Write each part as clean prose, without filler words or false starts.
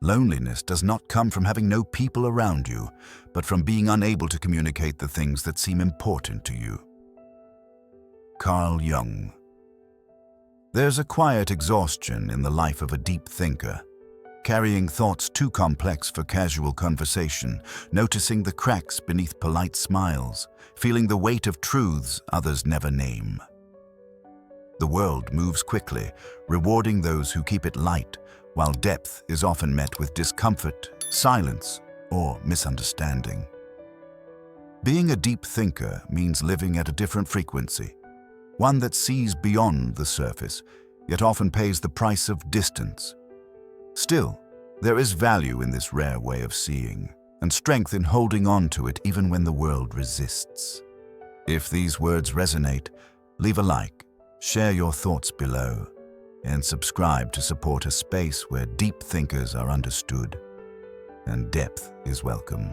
Loneliness does not come from having no people around you, but from being unable to communicate the things that seem important to you. Carl Jung. There's a quiet exhaustion in the life of a deep thinker, carrying thoughts too complex for casual conversation, noticing the cracks beneath polite smiles, feeling the weight of truths others never name. The world moves quickly, rewarding those who keep it light, while depth is often met with discomfort, silence, or misunderstanding. Being a deep thinker means living at a different frequency, one that sees beyond the surface, yet often pays the price of distance. Still, there is value in this rare way of seeing, and strength in holding on to it even when the world resists. If these words resonate, leave a like, share your thoughts below, and subscribe to support a space where deep thinkers are understood and depth is welcome.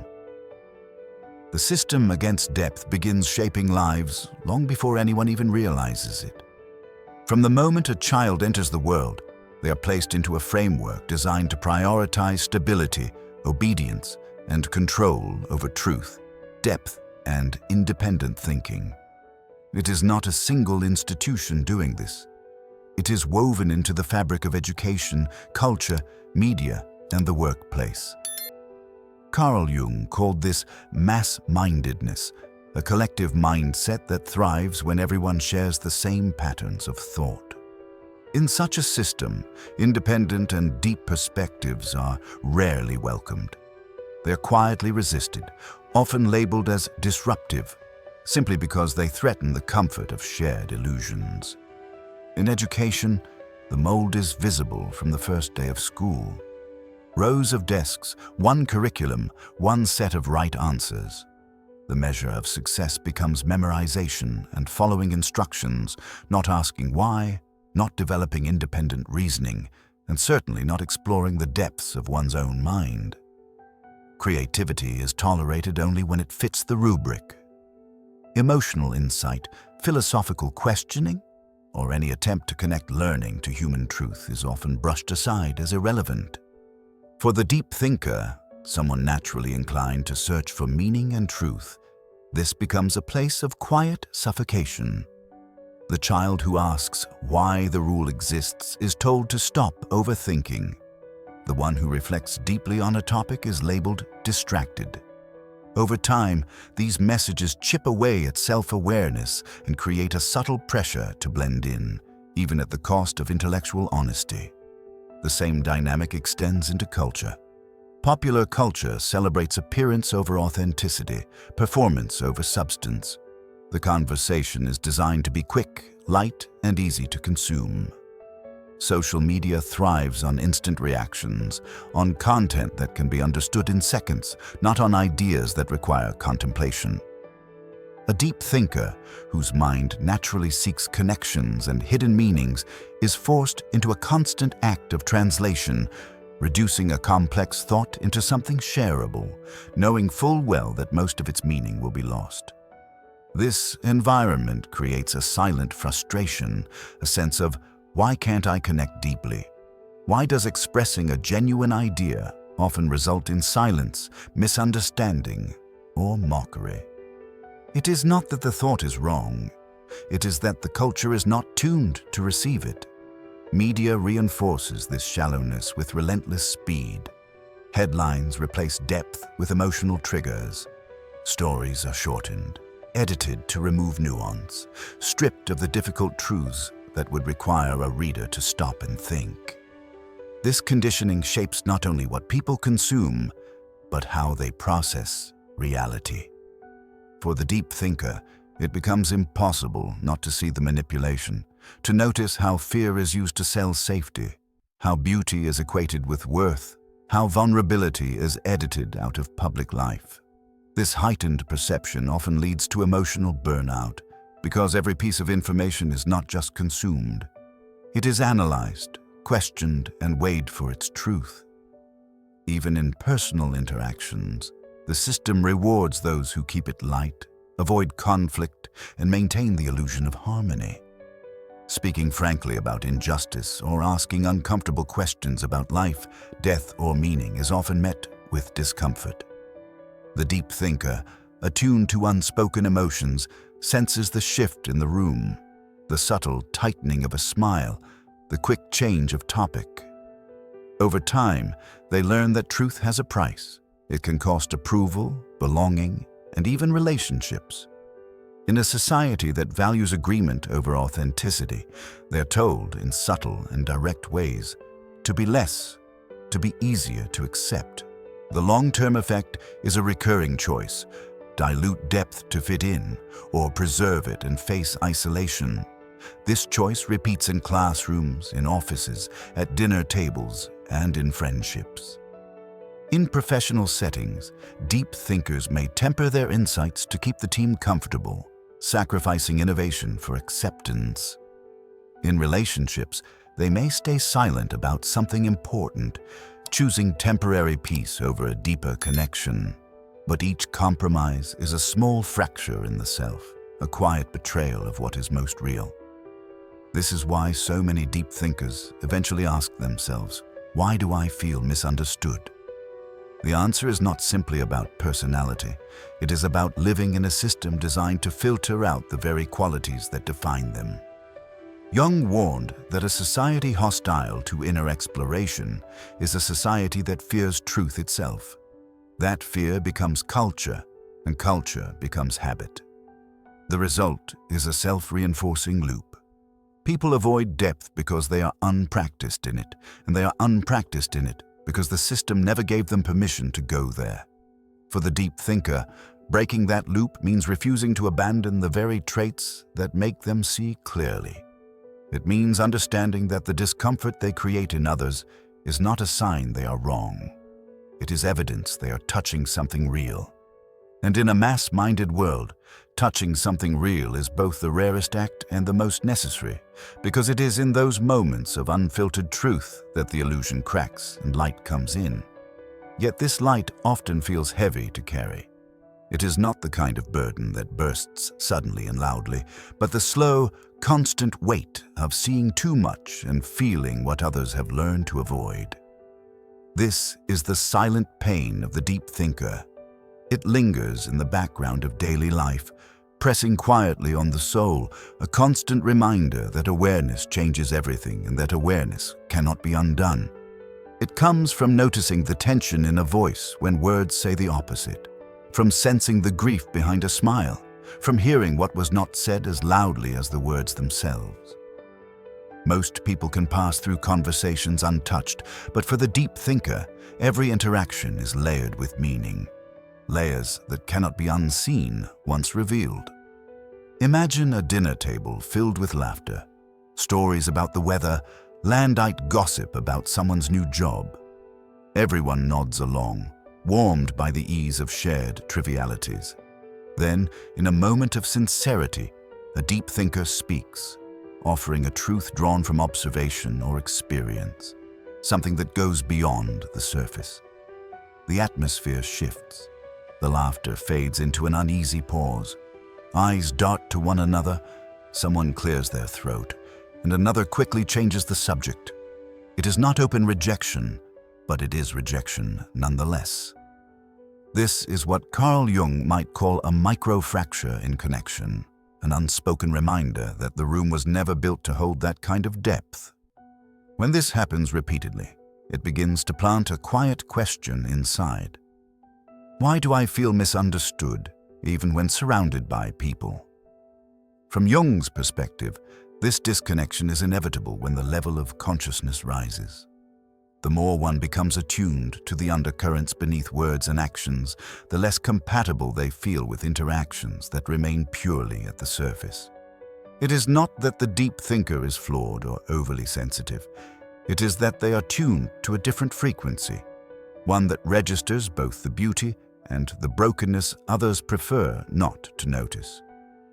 The system against depth begins shaping lives long before anyone even realizes it. From the moment a child enters the world, they are placed into a framework designed to prioritize stability, obedience, and control over truth, depth, and independent thinking. It is not a single institution doing this. It is woven into the fabric of education, culture, media, and the workplace. Carl Jung called this mass-mindedness, a collective mindset that thrives when everyone shares the same patterns of thought. In such a system, independent and deep perspectives are rarely welcomed. They are quietly resisted, often labeled as disruptive, simply because they threaten the comfort of shared illusions. In education, the mold is visible from the first day of school. Rows of desks, one curriculum, one set of right answers. The measure of success becomes memorization and following instructions, not asking why, not developing independent reasoning, and certainly not exploring the depths of one's own mind. Creativity is tolerated only when it fits the rubric. Emotional insight, philosophical questioning, or any attempt to connect learning to human truth is often brushed aside as irrelevant. For the deep thinker, someone naturally inclined to search for meaning and truth, this becomes a place of quiet suffocation. The child who asks why the rule exists is told to stop overthinking. The one who reflects deeply on a topic is labeled distracted. Over time, these messages chip away at self-awareness and create a subtle pressure to blend in, even at the cost of intellectual honesty. The same dynamic extends into culture. Popular culture celebrates appearance over authenticity, performance over substance. The conversation is designed to be quick, light, and easy to consume. Social media thrives on instant reactions, on content that can be understood in seconds, not on ideas that require contemplation. A deep thinker, whose mind naturally seeks connections and hidden meanings, is forced into a constant act of translation, reducing a complex thought into something shareable, knowing full well that most of its meaning will be lost. This environment creates a silent frustration, a sense of, why can't I connect deeply? Why does expressing a genuine idea often result in silence, misunderstanding, or mockery? It is not that the thought is wrong. It is that the culture is not tuned to receive it. Media reinforces this shallowness with relentless speed. Headlines replace depth with emotional triggers. Stories are shortened, edited to remove nuance, stripped of the difficult truths that would require a reader to stop and think. This conditioning shapes not only what people consume, but how they process reality. For the deep thinker, it becomes impossible not to see the manipulation, to notice how fear is used to sell safety, how beauty is equated with worth, how vulnerability is edited out of public life. This heightened perception often leads to emotional burnout, because every piece of information is not just consumed. It is analyzed, questioned, and weighed for its truth. Even in personal interactions, the system rewards those who keep it light, avoid conflict, and maintain the illusion of harmony. Speaking frankly about injustice or asking uncomfortable questions about life, death, or meaning is often met with discomfort. The deep thinker, attuned to unspoken emotions, senses the shift in the room, the subtle tightening of a smile, the quick change of topic. Over time, they learn that truth has a price. It can cost approval, belonging, and even relationships. In a society that values agreement over authenticity, they're told in subtle and direct ways to be less, to be easier to accept. The long-term effect is a recurring choice: dilute depth to fit in, or preserve it and face isolation. This choice repeats in classrooms, in offices, at dinner tables, and in friendships. In professional settings, deep thinkers may temper their insights to keep the team comfortable, sacrificing innovation for acceptance. In relationships, they may stay silent about something important, choosing temporary peace over a deeper connection. But each compromise is a small fracture in the self, a quiet betrayal of what is most real. This is why so many deep thinkers eventually ask themselves, why do I feel misunderstood? The answer is not simply about personality. It is about living in a system designed to filter out the very qualities that define them. Jung warned that a society hostile to inner exploration is a society that fears truth itself. That fear becomes culture, and culture becomes habit. The result is a self-reinforcing loop. People avoid depth because they are unpracticed in it, and they are unpracticed in it because the system never gave them permission to go there. For the deep thinker, breaking that loop means refusing to abandon the very traits that make them see clearly. It means understanding that the discomfort they create in others is not a sign they are wrong. It is evidence they are touching something real. And in a mass-minded world, touching something real is both the rarest act and the most necessary, because it is in those moments of unfiltered truth that the illusion cracks and light comes in. Yet this light often feels heavy to carry. It is not the kind of burden that bursts suddenly and loudly, but the slow, constant weight of seeing too much and feeling what others have learned to avoid. This is the silent pain of the deep thinker. It lingers in the background of daily life, pressing quietly on the soul, a constant reminder that awareness changes everything and that awareness cannot be undone. It comes from noticing the tension in a voice when words say the opposite, from sensing the grief behind a smile, from hearing what was not said as loudly as the words themselves. Most people can pass through conversations untouched, but for the deep thinker, every interaction is layered with meaning. Layers that cannot be unseen once revealed. Imagine a dinner table filled with laughter, stories about the weather, landite gossip about someone's new job. Everyone nods along, warmed by the ease of shared trivialities. Then, in a moment of sincerity, a deep thinker speaks, offering a truth drawn from observation or experience, something that goes beyond the surface. The atmosphere shifts. The laughter fades into an uneasy pause. Eyes dart to one another, someone clears their throat, and another quickly changes the subject. It is not open rejection, but it is rejection nonetheless. This is what Carl Jung might call a micro-fracture in connection, an unspoken reminder that the room was never built to hold that kind of depth. When this happens repeatedly, it begins to plant a quiet question inside. Why do I feel misunderstood, even when surrounded by people? From Jung's perspective, this disconnection is inevitable when the level of consciousness rises. The more one becomes attuned to the undercurrents beneath words and actions, the less compatible they feel with interactions that remain purely at the surface. It is not that the deep thinker is flawed or overly sensitive. It is that they are tuned to a different frequency, one that registers both the beauty and the brokenness others prefer not to notice.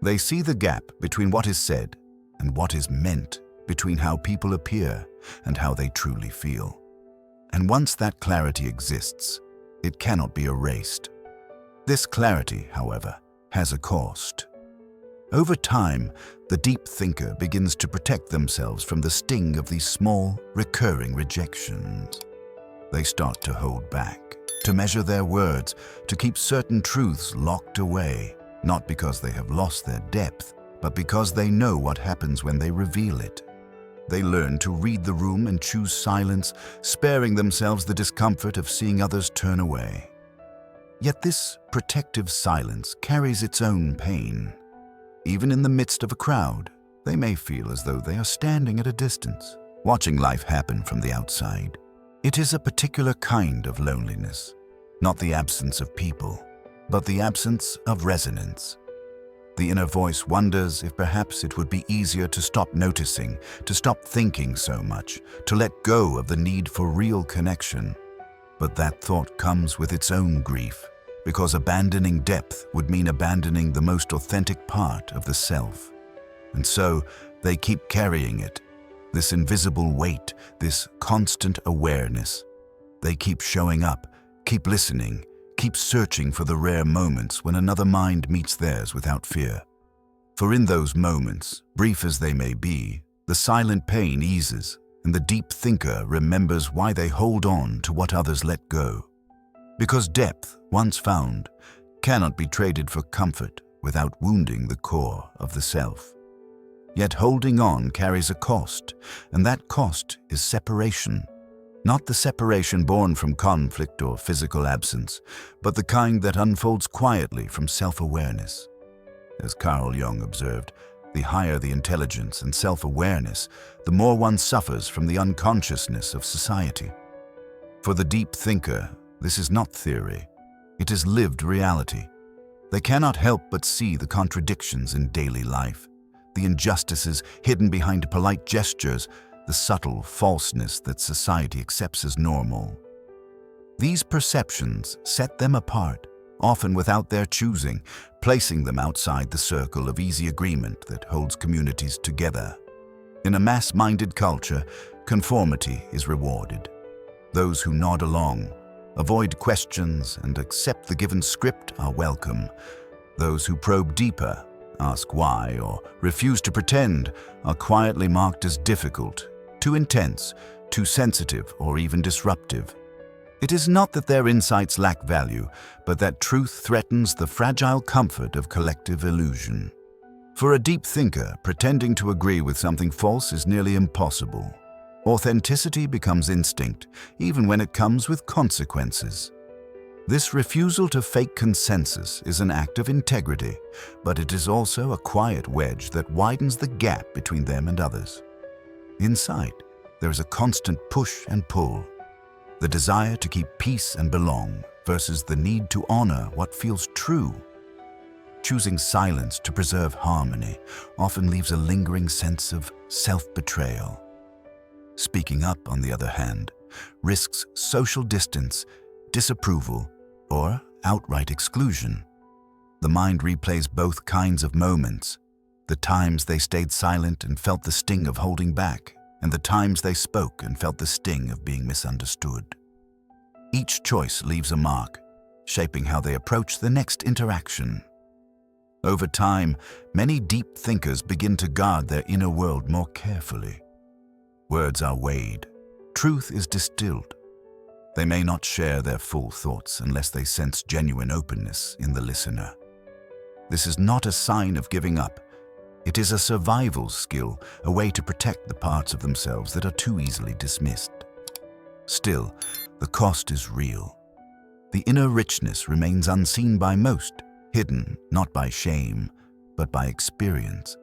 They see the gap between what is said and what is meant, between how people appear and how they truly feel. And once that clarity exists, it cannot be erased. This clarity, however, has a cost. Over time, the deep thinker begins to protect themselves from the sting of these small, recurring rejections. They start to hold back, to measure their words, to keep certain truths locked away, not because they have lost their depth, but because they know what happens when they reveal it. They learn to read the room and choose silence, sparing themselves the discomfort of seeing others turn away. Yet this protective silence carries its own pain. Even in the midst of a crowd, they may feel as though they are standing at a distance, watching life happen from the outside. It is a particular kind of loneliness, not the absence of people, but the absence of resonance. The inner voice wonders if perhaps it would be easier to stop noticing, to stop thinking so much, to let go of the need for real connection. But that thought comes with its own grief, because abandoning depth would mean abandoning the most authentic part of the self. And so they keep carrying it, this invisible weight, this constant awareness. They keep showing up, keep listening, keep searching for the rare moments when another mind meets theirs without fear. For in those moments, brief as they may be, the silent pain eases, and the deep thinker remembers why they hold on to what others let go. Because depth, once found, cannot be traded for comfort without wounding the core of the self. Yet holding on carries a cost, and that cost is separation. Not the separation born from conflict or physical absence, but the kind that unfolds quietly from self-awareness. As Carl Jung observed, the higher the intelligence and self-awareness, the more one suffers from the unconsciousness of society. For the deep thinker, this is not theory, it is lived reality. They cannot help but see the contradictions in daily life, the injustices hidden behind polite gestures, the subtle falseness that society accepts as normal. These perceptions set them apart, often without their choosing, placing them outside the circle of easy agreement that holds communities together. In a mass-minded culture, conformity is rewarded. Those who nod along, avoid questions, and accept the given script are welcome. Those who probe deeper, ask why, or refuse to pretend are quietly marked as difficult, too intense, too sensitive, or even disruptive. It is not that their insights lack value, but that truth threatens the fragile comfort of collective illusion. For a deep thinker, pretending to agree with something false is nearly impossible. Authenticity becomes instinct, even when it comes with consequences. This refusal to fake consensus is an act of integrity, but it is also a quiet wedge that widens the gap between them and others. Inside, there is a constant push and pull, the desire to keep peace and belong versus the need to honor what feels true. Choosing silence to preserve harmony often leaves a lingering sense of self-betrayal. Speaking up, on the other hand, risks social distance, disapproval, or outright exclusion. The mind replays both kinds of moments, the times they stayed silent and felt the sting of holding back, and the times they spoke and felt the sting of being misunderstood. Each choice leaves a mark, shaping how they approach the next interaction. Over time, many deep thinkers begin to guard their inner world more carefully. Words are weighed, truth is distilled. They may not share their full thoughts unless they sense genuine openness in the listener. This is not a sign of giving up. It is a survival skill, a way to protect the parts of themselves that are too easily dismissed. Still, the cost is real. The inner richness remains unseen by most, hidden not by shame, but by experience.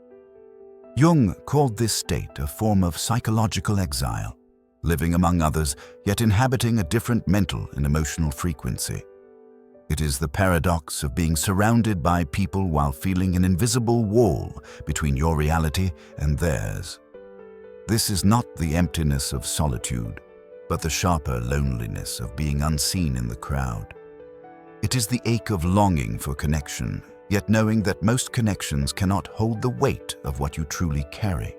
Jung called this state a form of psychological exile, living among others, yet inhabiting a different mental and emotional frequency. It is the paradox of being surrounded by people while feeling an invisible wall between your reality and theirs. This is not the emptiness of solitude, but the sharper loneliness of being unseen in the crowd. It is the ache of longing for connection, yet knowing that most connections cannot hold the weight of what you truly carry.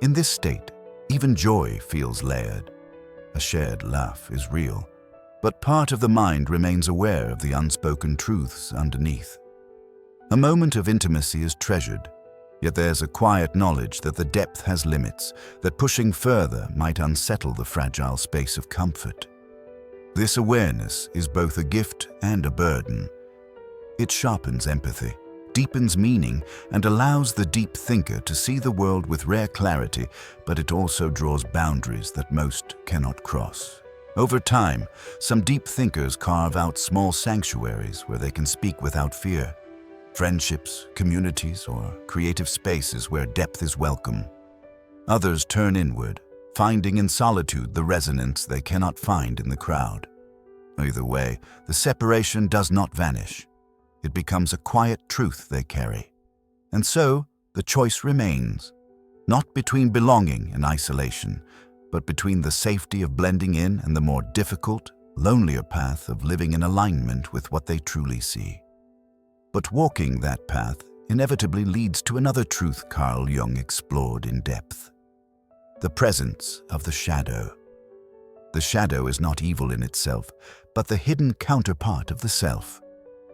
In this state, even joy feels layered. A shared laugh is real, but part of the mind remains aware of the unspoken truths underneath. A moment of intimacy is treasured, yet there's a quiet knowledge that the depth has limits, that pushing further might unsettle the fragile space of comfort. This awareness is both a gift and a burden. It sharpens empathy, deepens meaning, and allows the deep thinker to see the world with rare clarity, but it also draws boundaries that most cannot cross. Over time, some deep thinkers carve out small sanctuaries where they can speak without fear. Friendships, communities, or creative spaces where depth is welcome. Others turn inward, finding in solitude the resonance they cannot find in the crowd. Either way, the separation does not vanish. It becomes a quiet truth they carry. And so, the choice remains, not between belonging and isolation, but between the safety of blending in and the more difficult, lonelier path of living in alignment with what they truly see. But walking that path inevitably leads to another truth Carl Jung explored in depth: the presence of the shadow. The shadow is not evil in itself, but the hidden counterpart of the self.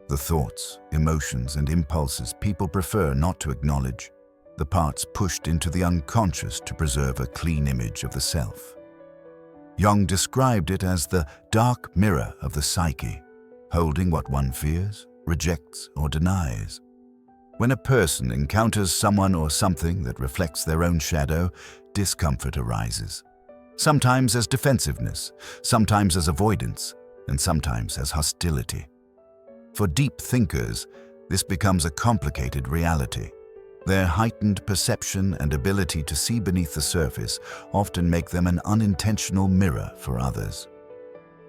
The thoughts, emotions, and impulses people prefer not to acknowledge, the parts pushed into the unconscious to preserve a clean image of the self. Jung described it as the dark mirror of the psyche, holding what one fears, rejects, or denies. When a person encounters someone or something that reflects their own shadow, discomfort arises. Sometimes as defensiveness, sometimes as avoidance, and sometimes as hostility. For deep thinkers, this becomes a complicated reality. Their heightened perception and ability to see beneath the surface often make them an unintentional mirror for others.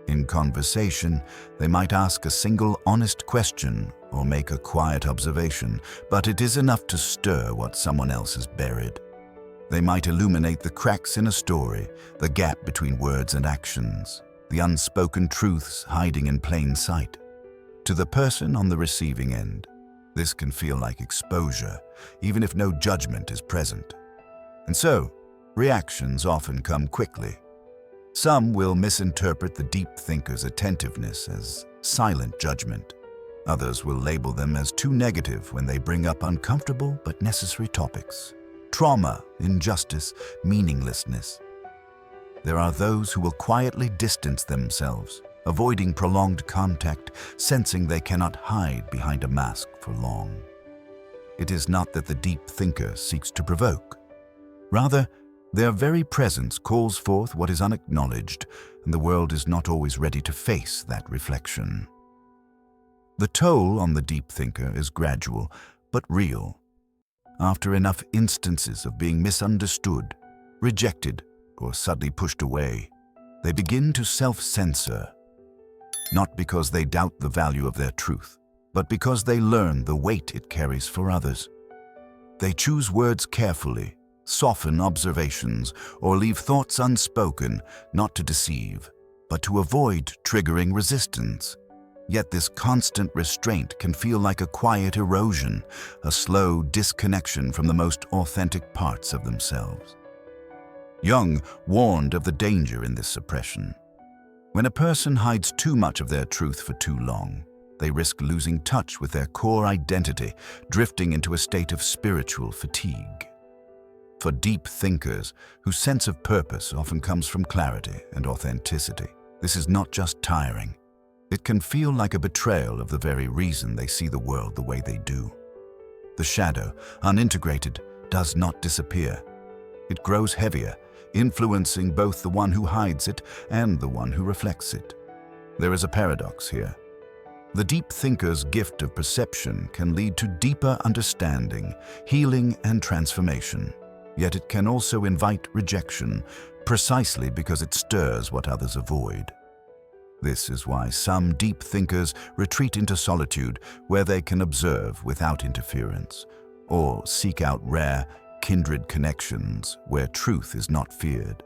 In conversation, they might ask a single honest question or make a quiet observation, but it is enough to stir what someone else has buried. They might illuminate the cracks in a story, the gap between words and actions, the unspoken truths hiding in plain sight. To the person on the receiving end, this can feel like exposure, even if no judgment is present. And so, reactions often come quickly. Some will misinterpret the deep thinker's attentiveness as silent judgment. Others will label them as too negative when they bring up uncomfortable but necessary topics: trauma, injustice, meaninglessness. There are those who will quietly distance themselves, avoiding prolonged contact, sensing they cannot hide behind a mask for long. It is not that the deep thinker seeks to provoke. Rather, their very presence calls forth what is unacknowledged, and the world is not always ready to face that reflection. The toll on the deep thinker is gradual, but real. After enough instances of being misunderstood, rejected, or suddenly pushed away, they begin to self-censor. Not because they doubt the value of their truth, but because they learn the weight it carries for others. They choose words carefully, soften observations, or leave thoughts unspoken, not to deceive, but to avoid triggering resistance. Yet this constant restraint can feel like a quiet erosion, a slow disconnection from the most authentic parts of themselves. Jung warned of the danger in this suppression. When a person hides too much of their truth for too long, they risk losing touch with their core identity, drifting into a state of spiritual fatigue. For deep thinkers, whose sense of purpose often comes from clarity and authenticity, this is not just tiring. It can feel like a betrayal of the very reason they see the world the way they do. The shadow, unintegrated, does not disappear. It grows heavier, influencing both the one who hides it and the one who reflects it. There is a paradox here. The deep thinker's gift of perception can lead to deeper understanding, healing, and transformation. Yet it can also invite rejection, precisely because it stirs what others avoid. This is why some deep thinkers retreat into solitude, where they can observe without interference, or seek out rare, kindred connections where truth is not feared.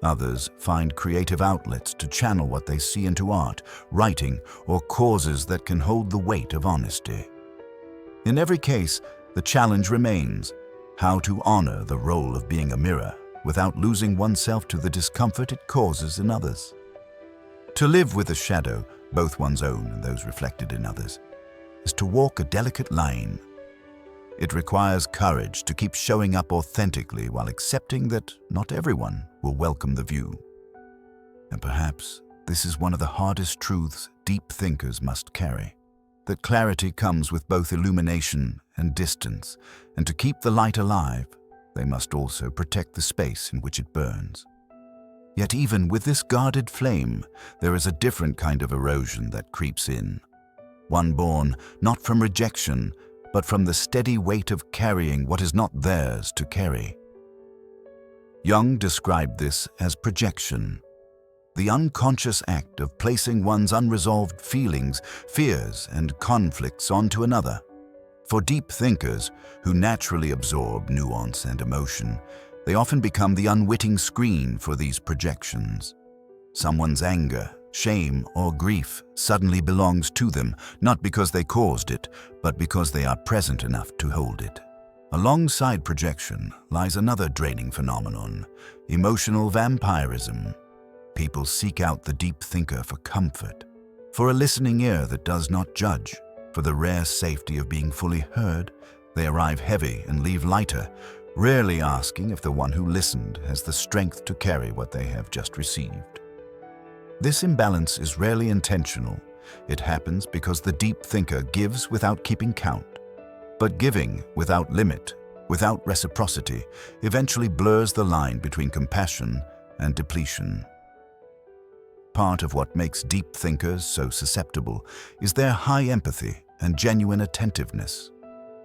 Others find creative outlets to channel what they see into art, writing, or causes that can hold the weight of honesty. In every case, the challenge remains: how to honor the role of being a mirror without losing oneself to the discomfort it causes in others. To live with a shadow, both one's own and those reflected in others, is to walk a delicate line. It requires courage to keep showing up authentically while accepting that not everyone will welcome the view. And perhaps this is one of the hardest truths deep thinkers must carry, that clarity comes with both illumination and distance, and to keep the light alive, they must also protect the space in which it burns. Yet even with this guarded flame, there is a different kind of erosion that creeps in, one born not from rejection, but from the steady weight of carrying what is not theirs to carry. Jung described this as projection, the unconscious act of placing one's unresolved feelings, fears, and conflicts onto another. For deep thinkers, who naturally absorb nuance and emotion, they often become the unwitting screen for these projections. Someone's anger, shame, or grief suddenly belongs to them, not because they caused it, but because they are present enough to hold it. Alongside projection lies another draining phenomenon, emotional vampirism. People seek out the deep thinker for comfort, for a listening ear that does not judge, for the rare safety of being fully heard. They arrive heavy and leave lighter, rarely asking if the one who listened has the strength to carry what they have just received. This imbalance is rarely intentional. It happens because the deep thinker gives without keeping count. But giving without limit, without reciprocity, eventually blurs the line between compassion and depletion. Part of what makes deep thinkers so susceptible is their high empathy and genuine attentiveness.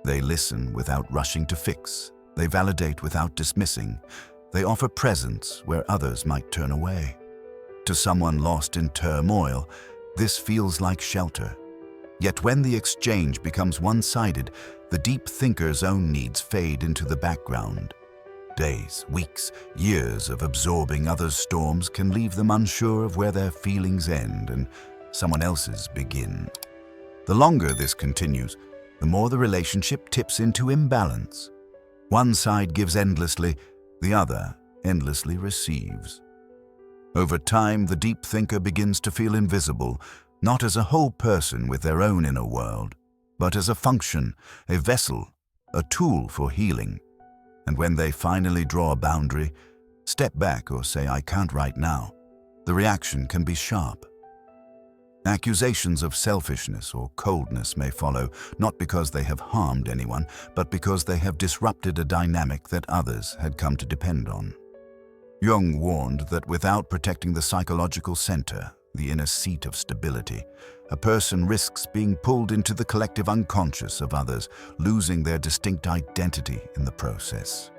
They listen without rushing to fix. They validate without dismissing. They offer presence where others might turn away. To someone lost in turmoil, this feels like shelter. Yet when the exchange becomes one-sided, the deep thinker's own needs fade into the background. Days, weeks, years of absorbing others' storms can leave them unsure of where their feelings end and someone else's begin. The longer this continues, the more the relationship tips into imbalance. One side gives endlessly, the other endlessly receives. Over time, the deep thinker begins to feel invisible, not as a whole person with their own inner world, but as a function, a vessel, a tool for healing. And when they finally draw a boundary, step back or say, "I can't right now," the reaction can be sharp. Accusations of selfishness or coldness may follow, not because they have harmed anyone, but because they have disrupted a dynamic that others had come to depend on. Jung warned that without protecting the psychological center, the inner seat of stability, a person risks being pulled into the collective unconscious of others, losing their distinct identity in the process.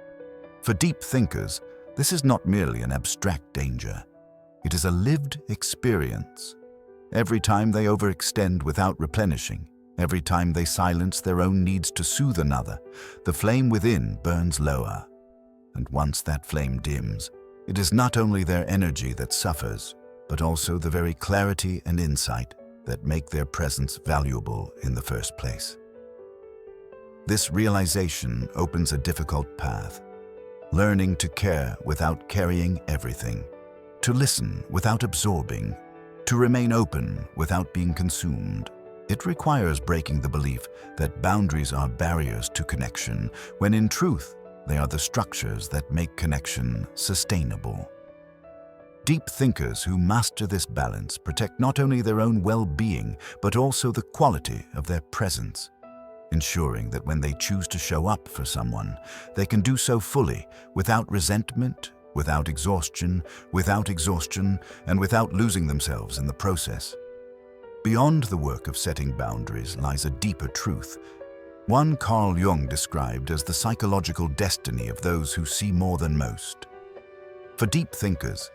For deep thinkers, this is not merely an abstract danger. It is a lived experience. Every time they overextend without replenishing, every time they silence their own needs to soothe another, the flame within burns lower. And once that flame dims, it is not only their energy that suffers, but also the very clarity and insight that make their presence valuable in the first place. This realization opens a difficult path, learning to care without carrying everything, to listen without absorbing, to remain open without being consumed. It requires breaking the belief that boundaries are barriers to connection, when in truth, they are the structures that make connection sustainable. Deep thinkers who master this balance protect not only their own well-being, but also the quality of their presence, ensuring that when they choose to show up for someone, they can do so fully, without resentment, without exhaustion, and without losing themselves in the process. Beyond the work of setting boundaries lies a deeper truth, one Carl Jung described as the psychological destiny of those who see more than most. For deep thinkers,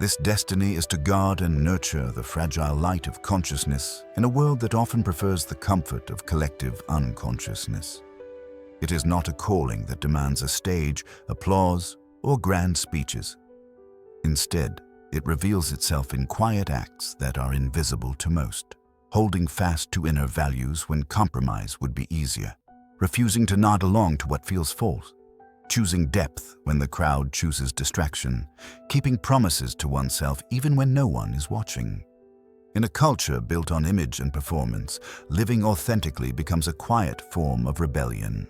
this destiny is to guard and nurture the fragile light of consciousness in a world that often prefers the comfort of collective unconsciousness. It is not a calling that demands a stage, applause, or grand speeches. Instead, it reveals itself in quiet acts that are invisible to most, holding fast to inner values when compromise would be easier, refusing to nod along to what feels false, choosing depth when the crowd chooses distraction, keeping promises to oneself even when no one is watching. In a culture built on image and performance, living authentically becomes a quiet form of rebellion.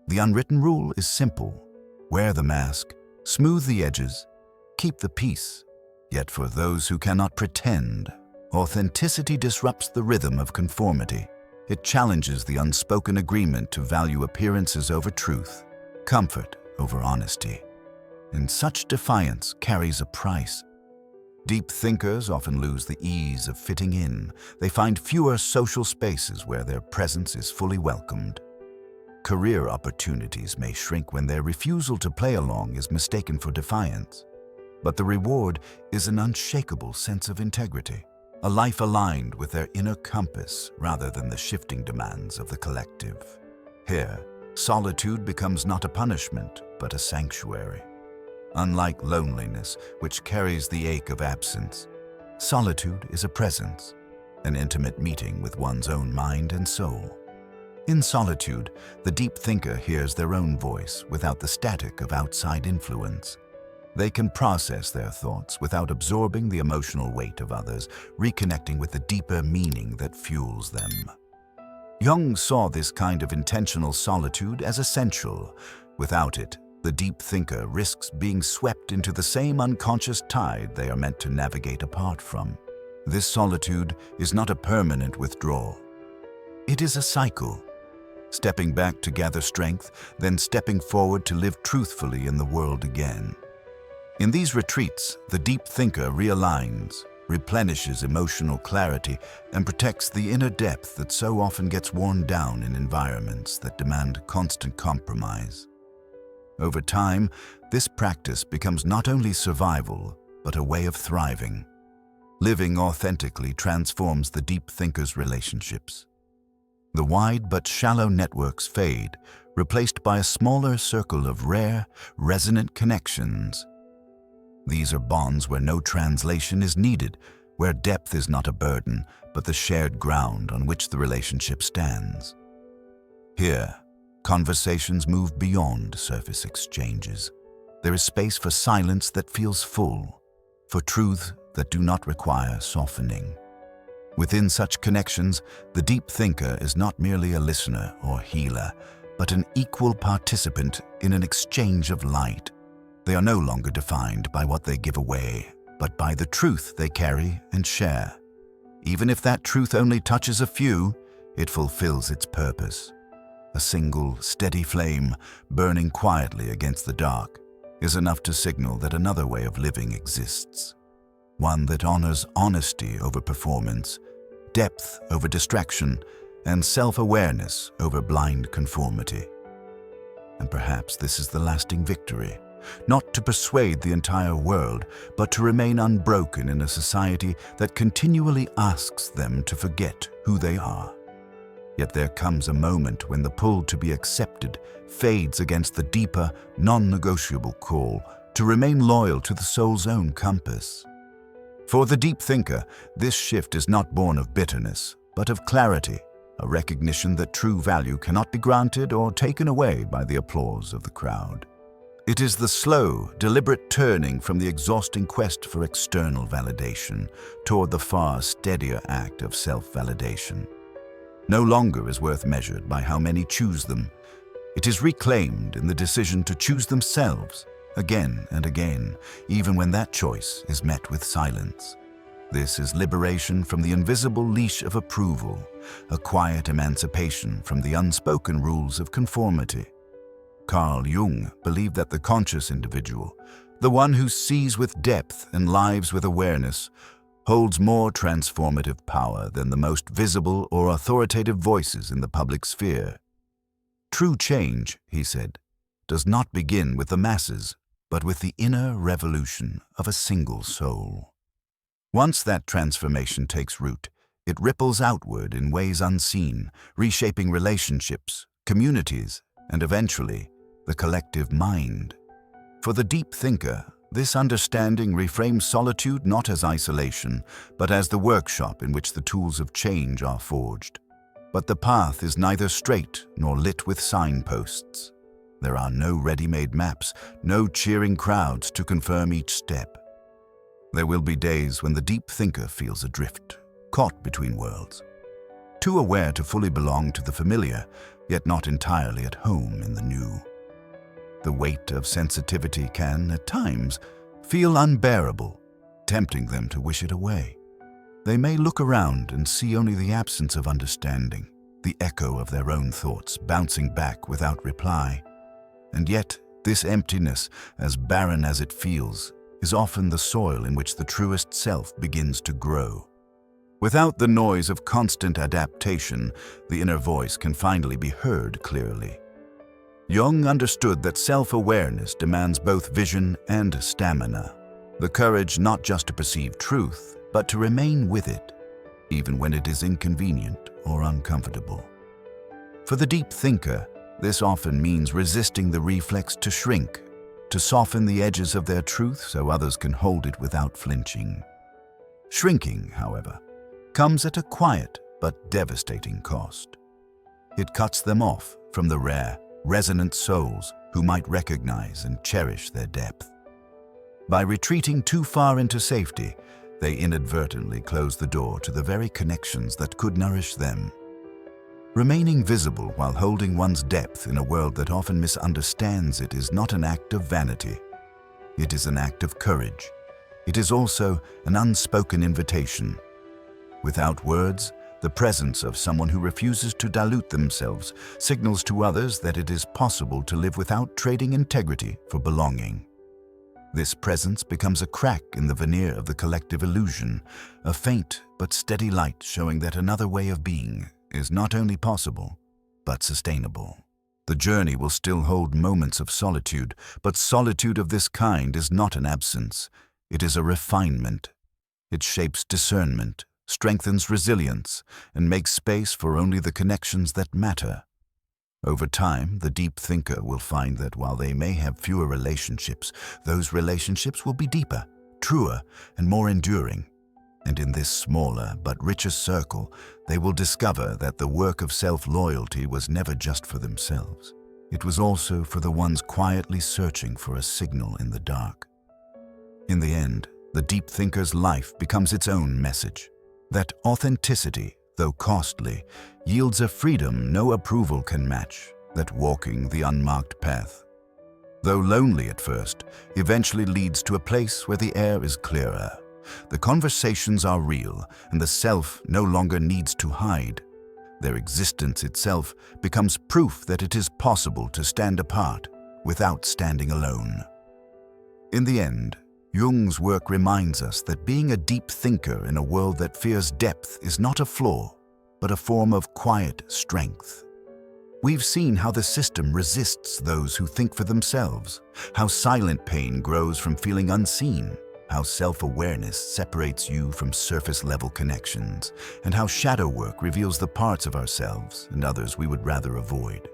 The unwritten rule is simple: wear the mask, smooth the edges, keep the peace. Yet for those who cannot pretend, authenticity disrupts the rhythm of conformity. It challenges the unspoken agreement to value appearances over truth, comfort over honesty. And such defiance carries a price. Deep thinkers often lose the ease of fitting in. They find fewer social spaces where their presence is fully welcomed. Career opportunities may shrink when their refusal to play along is mistaken for defiance. But the reward is an unshakable sense of integrity, a life aligned with their inner compass rather than the shifting demands of the collective. Here, solitude becomes not a punishment, but a sanctuary. Unlike loneliness, which carries the ache of absence, solitude is a presence, an intimate meeting with one's own mind and soul. In solitude, the deep thinker hears their own voice without the static of outside influence. They can process their thoughts without absorbing the emotional weight of others, reconnecting with the deeper meaning that fuels them. Jung saw this kind of intentional solitude as essential. Without it, the deep thinker risks being swept into the same unconscious tide they are meant to navigate apart from. This solitude is not a permanent withdrawal. It is a cycle, stepping back to gather strength, then stepping forward to live truthfully in the world again. In these retreats, the deep thinker realigns, replenishes emotional clarity, and protects the inner depth that so often gets worn down in environments that demand constant compromise. Over time, this practice becomes not only survival, but a way of thriving. Living authentically transforms the deep thinker's relationships. The wide but shallow networks fade, replaced by a smaller circle of rare, resonant connections. These are bonds where no translation is needed, where depth is not a burden, but the shared ground on which the relationship stands. Here, conversations move beyond surface exchanges. There is space for silence that feels full, for truths that do not require softening. Within such connections, the deep thinker is not merely a listener or healer, but an equal participant in an exchange of light. They are no longer defined by what they give away, but by the truth they carry and share. Even if that truth only touches a few, it fulfills its purpose. A single, steady flame, burning quietly against the dark, is enough to signal that another way of living exists. One that honors honesty over performance, depth over distraction, and self-awareness over blind conformity. And perhaps this is the lasting victory. Not to persuade the entire world, but to remain unbroken in a society that continually asks them to forget who they are. Yet there comes a moment when the pull to be accepted fades against the deeper, non-negotiable call to remain loyal to the soul's own compass. For the deep thinker, this shift is not born of bitterness, but of clarity, a recognition that true value cannot be granted or taken away by the applause of the crowd. It is the slow, deliberate turning from the exhausting quest for external validation toward the far steadier act of self-validation. No longer is worth measured by how many choose them. It is reclaimed in the decision to choose themselves again and again, even when that choice is met with silence. This is liberation from the invisible leash of approval, a quiet emancipation from the unspoken rules of conformity. Carl Jung believed that the conscious individual, the one who sees with depth and lives with awareness, holds more transformative power than the most visible or authoritative voices in the public sphere. True change, he said, does not begin with the masses, but with the inner revolution of a single soul. Once that transformation takes root, it ripples outward in ways unseen, reshaping relationships, communities, and eventually, the collective mind. For the deep thinker, this understanding reframes solitude not as isolation, but as the workshop in which the tools of change are forged. But the path is neither straight nor lit with signposts. There are no ready-made maps, no cheering crowds to confirm each step. There will be days when the deep thinker feels adrift, caught between worlds. Too aware to fully belong to the familiar, yet not entirely at home in the new. The weight of sensitivity can, at times, feel unbearable, tempting them to wish it away. They may look around and see only the absence of understanding, the echo of their own thoughts bouncing back without reply. And yet, this emptiness, as barren as it feels, is often the soil in which the truest self begins to grow. Without the noise of constant adaptation, the inner voice can finally be heard clearly. Jung understood that self-awareness demands both vision and stamina, the courage not just to perceive truth, but to remain with it, even when it is inconvenient or uncomfortable. For the deep thinker, this often means resisting the reflex to shrink, to soften the edges of their truth so others can hold it without flinching. Shrinking, however, comes at a quiet but devastating cost. It cuts them off from the rare, resonant souls who might recognize and cherish their depth. By retreating too far into safety, they inadvertently close the door to the very connections that could nourish them. Remaining visible while holding one's depth in a world that often misunderstands it is not an act of vanity. It is an act of courage. It is also an unspoken invitation. Without words, the presence of someone who refuses to dilute themselves signals to others that it is possible to live without trading integrity for belonging. This presence becomes a crack in the veneer of the collective illusion, a faint but steady light showing that another way of being is not only possible, but sustainable. The journey will still hold moments of solitude, but solitude of this kind is not an absence. It is a refinement. It shapes discernment, strengthens resilience, and makes space for only the connections that matter. Over time, the deep thinker will find that while they may have fewer relationships, those relationships will be deeper, truer, and more enduring. And in this smaller but richer circle, they will discover that the work of self-loyalty was never just for themselves. It was also for the ones quietly searching for a signal in the dark. In the end, the deep thinker's life becomes its own message. That authenticity, though costly, yields a freedom no approval can match, that walking the unmarked path, though lonely at first, eventually leads to a place where the air is clearer. The conversations are real, and the self no longer needs to hide. Their existence itself becomes proof that it is possible to stand apart without standing alone. In the end, Jung's work reminds us that being a deep thinker in a world that fears depth is not a flaw, but a form of quiet strength. We've seen how the system resists those who think for themselves, how silent pain grows from feeling unseen, how self-awareness separates you from surface-level connections, and how shadow work reveals the parts of ourselves and others we would rather avoid.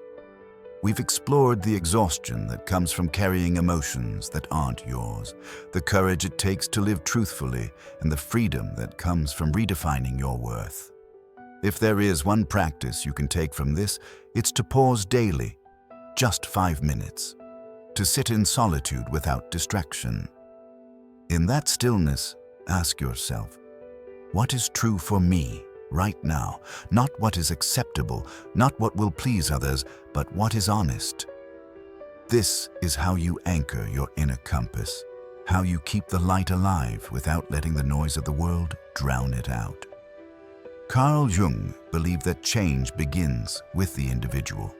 We've explored the exhaustion that comes from carrying emotions that aren't yours, the courage it takes to live truthfully, and the freedom that comes from redefining your worth. If there is one practice you can take from this, it's to pause daily, just 5 minutes, to sit in solitude without distraction. In that stillness, ask yourself, what is true for me right now? Not what is acceptable, not what will please others, but what is honest. This is how you anchor your inner compass, how you keep the light alive without letting the noise of the world drown it out. Carl Jung believed that change begins with the individual.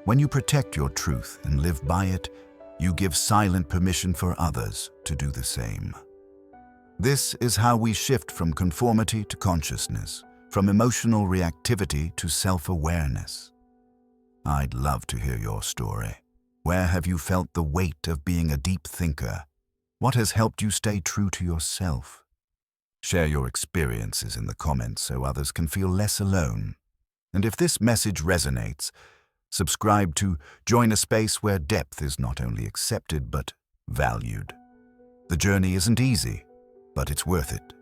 When you protect your truth and live by it, you give silent permission for others to do the same. This is how we shift from conformity to consciousness, from emotional reactivity to self-awareness. I'd love to hear your story. Where have you felt the weight of being a deep thinker? What has helped you stay true to yourself? Share your experiences in the comments so others can feel less alone. And if this message resonates, subscribe to join a space where depth is not only accepted but valued. The journey isn't easy, but it's worth it.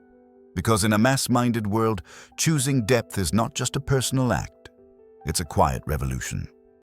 Because in a mass-minded world, choosing depth is not just a personal act, it's a quiet revolution.